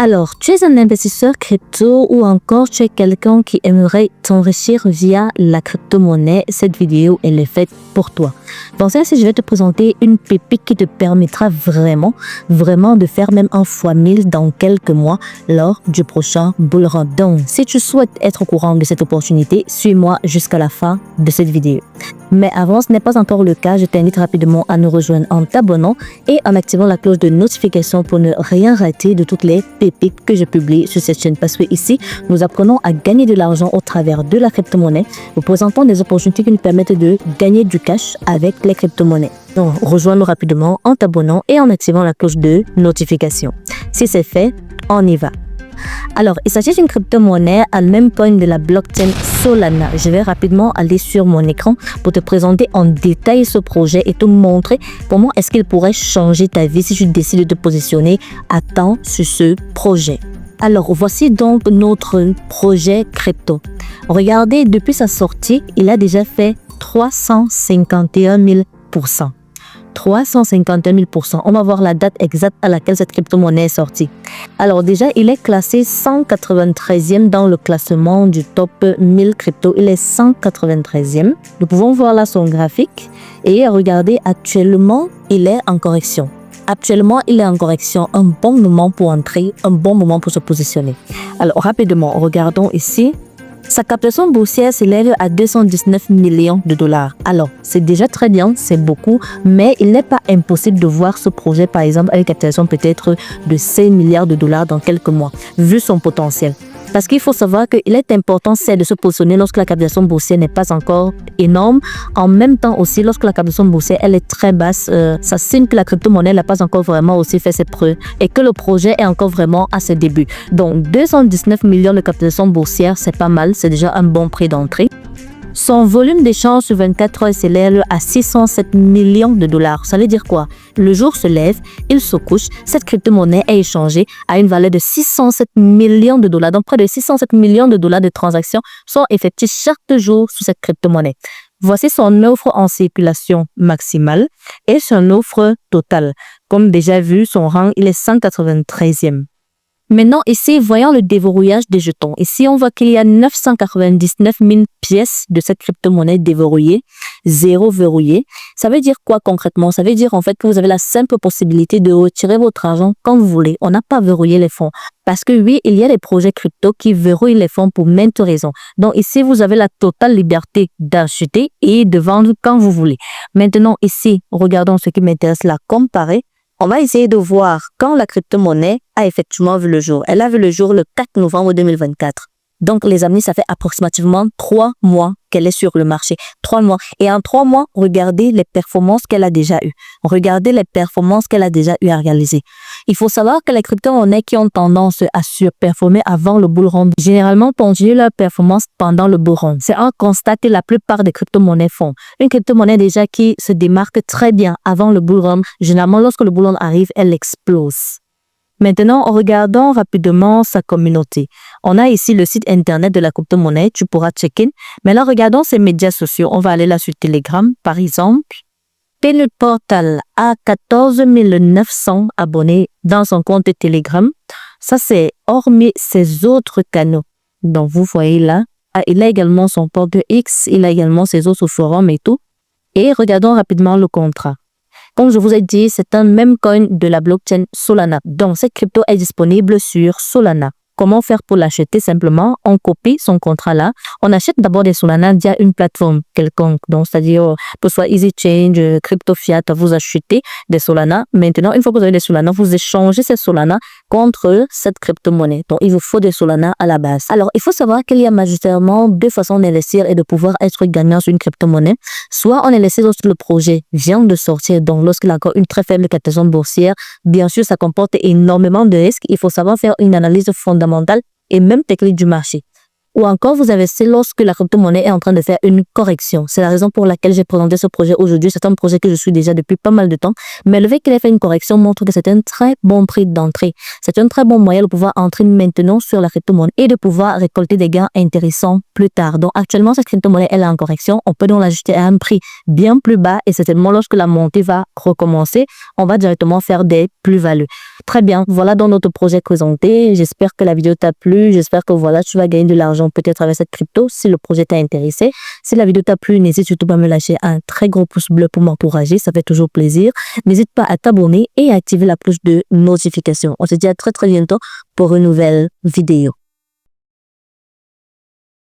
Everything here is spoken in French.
Alors, tu es un investisseur crypto ou encore tu es quelqu'un qui aimerait t'enrichir via la crypto-monnaie, cette vidéo elle est faite pour toi. Dans celle-ci, je vais te présenter une pépite qui te permettra vraiment de faire même un fois 1000 dans quelques mois lors du prochain bull run. Donc, si tu souhaites être au courant de cette opportunité, suis-moi jusqu'à la fin de cette vidéo. Mais avant, ce n'est pas encore le cas, je t'invite rapidement à nous rejoindre en t'abonnant et en activant la cloche de notification pour ne rien rater de toutes les pépites que je publie sur cette chaîne. Parce que ici, nous apprenons à gagner de l'argent au travers de la crypto-monnaie, nous présentons des opportunités qui nous permettent de gagner du cash avec les crypto-monnaies. Donc, rejoins-nous rapidement en t'abonnant et en activant la cloche de notification. Si c'est fait, on y va. Alors, il s'agit d'une crypto-monnaie à même coin de la blockchain Solana. Je vais rapidement aller sur mon écran pour te présenter en détail ce projet et te montrer comment est-ce qu'il pourrait changer ta vie si tu décides de te positionner à temps sur ce projet. Alors, voici donc notre projet crypto. Regardez, depuis sa sortie, il a déjà fait 351 000%. 351 000%. On va voir la date exacte à laquelle cette crypto-monnaie est sortie. Alors déjà, il est classé 193e dans le classement du top 1000 crypto. Il est 193e. Nous pouvons voir là son graphique et regardez, actuellement, il est en correction. Actuellement, il est en correction. Un bon moment pour entrer, un bon moment pour se positionner. Alors rapidement, regardons ici. Sa captation boursière s'élève à 219 millions de dollars. Alors, c'est déjà très bien, c'est beaucoup, mais il n'est pas impossible de voir ce projet, par exemple, avec une captation peut-être de 5 milliards de dollars dans quelques mois, vu son potentiel. Parce qu'il faut savoir qu'il est important, c'est de se positionner lorsque la captation boursière n'est pas encore énorme. En même temps aussi, lorsque la captation boursière elle est très basse, ça signe que la crypto-monnaie n'a pas encore vraiment aussi fait ses preuves et que le projet est encore vraiment à ses débuts. Donc, 219 millions de captation boursière, c'est pas mal, c'est déjà un bon prix d'entrée. Son volume d'échange sur 24 heures s'élève à 607 millions de dollars. Ça veut dire quoi? Le jour se lève, il se couche, cette crypto-monnaie est échangée à une valeur de 607 millions de dollars. Donc, près de 607 millions de dollars de transactions sont effectuées chaque jour sur cette crypto-monnaie. Voici son offre en circulation maximale et son offre totale. Comme déjà vu, son rang, il est 193e. Maintenant, ici, voyons le déverrouillage des jetons. Ici, on voit qu'il y a 999 000 pièces de cette crypto-monnaie déverrouillée, 0 verrouillé. Ça veut dire quoi concrètement? Ça veut dire en fait que vous avez la simple possibilité de retirer votre argent quand vous voulez. On n'a pas verrouillé les fonds. Parce que oui, il y a des projets crypto qui verrouillent les fonds pour maintes raisons. Donc ici, vous avez la totale liberté d'acheter et de vendre quand vous voulez. Maintenant, ici, regardons ce qui m'intéresse, la comparer. On va essayer de voir quand la crypto-monnaie a effectivement vu le jour. Elle a vu le jour le 4 novembre 2024. Donc, les amis, ça fait approximativement 3 mois qu'elle est sur le marché. 3 mois. Et en 3 mois, regardez les performances qu'elle a déjà eues. Regardez les performances qu'elle a déjà eu à réaliser. Il faut savoir que les crypto-monnaies qui ont tendance à surperformer avant le bull run, généralement continuent leur performance pendant le bull run. C'est un constat que la plupart des crypto-monnaies font. Une crypto-monnaie déjà qui se démarque très bien avant le bull run, généralement lorsque le bull run arrive, elle explose. Maintenant, regardons rapidement sa communauté. On a ici le site internet de la crypto-monnaie, tu pourras checker. Mais là, regardons ses médias sociaux. On va aller là sur Telegram, par exemple. Peanut Portal a 14 900 abonnés dans son compte Telegram. Ça, c'est hormis ses autres canaux. Donc, vous voyez là, il a également son compte X, il a également ses autres forums et tout. Et regardons rapidement le contrat. Comme je vous ai dit, c'est un même coin de la blockchain Solana. Donc, cette crypto est disponible sur Solana. Comment faire pour l'acheter? Simplement, on copie son contrat là. On achète d'abord des Solana via une plateforme quelconque. Donc, c'est-à-dire, que ce soit EasyChange, CryptoFiat, vous achetez des Solana. Maintenant, une fois que vous avez des Solana, vous échangez ces Solana contre cette crypto-monnaie. Donc, il vous faut des Solana à la base. Alors, il faut savoir qu'il y a majoritairement deux façons d'investir et de pouvoir être gagnant sur une crypto-monnaie. Soit on est laissé lorsque le projet vient de sortir, donc lorsqu'il a encore une très faible captation boursière. Bien sûr, ça comporte énormément de risques. Il faut savoir faire une analyse fondamentale et même technique du marché. Ou encore, vous investissez lorsque la crypto-monnaie est en train de faire une correction. C'est la raison pour laquelle j'ai présenté ce projet aujourd'hui. C'est un projet que je suis déjà depuis pas mal de temps. Mais le fait qu'il ait fait une correction montre que c'est un très bon prix d'entrée. C'est un très bon moyen de pouvoir entrer maintenant sur la crypto-monnaie et de pouvoir récolter des gains intéressants plus tard. Donc, actuellement, cette crypto-monnaie, elle est en correction. On peut donc l'ajuster à un prix bien plus bas et certainement lorsque la montée va recommencer, on va directement faire des plus-values. Très bien. Voilà donc notre projet présenté. J'espère que la vidéo t'a plu. J'espère que voilà, tu vas gagner de l'argent peut-être avec cette crypto si le projet t'a intéressé. Si la vidéo t'a plu, n'hésite surtout pas à me lâcher un très gros pouce bleu pour m'encourager. Ça fait toujours plaisir. N'hésite pas à t'abonner et à activer la cloche de notification. On se dit à très bientôt pour une nouvelle vidéo.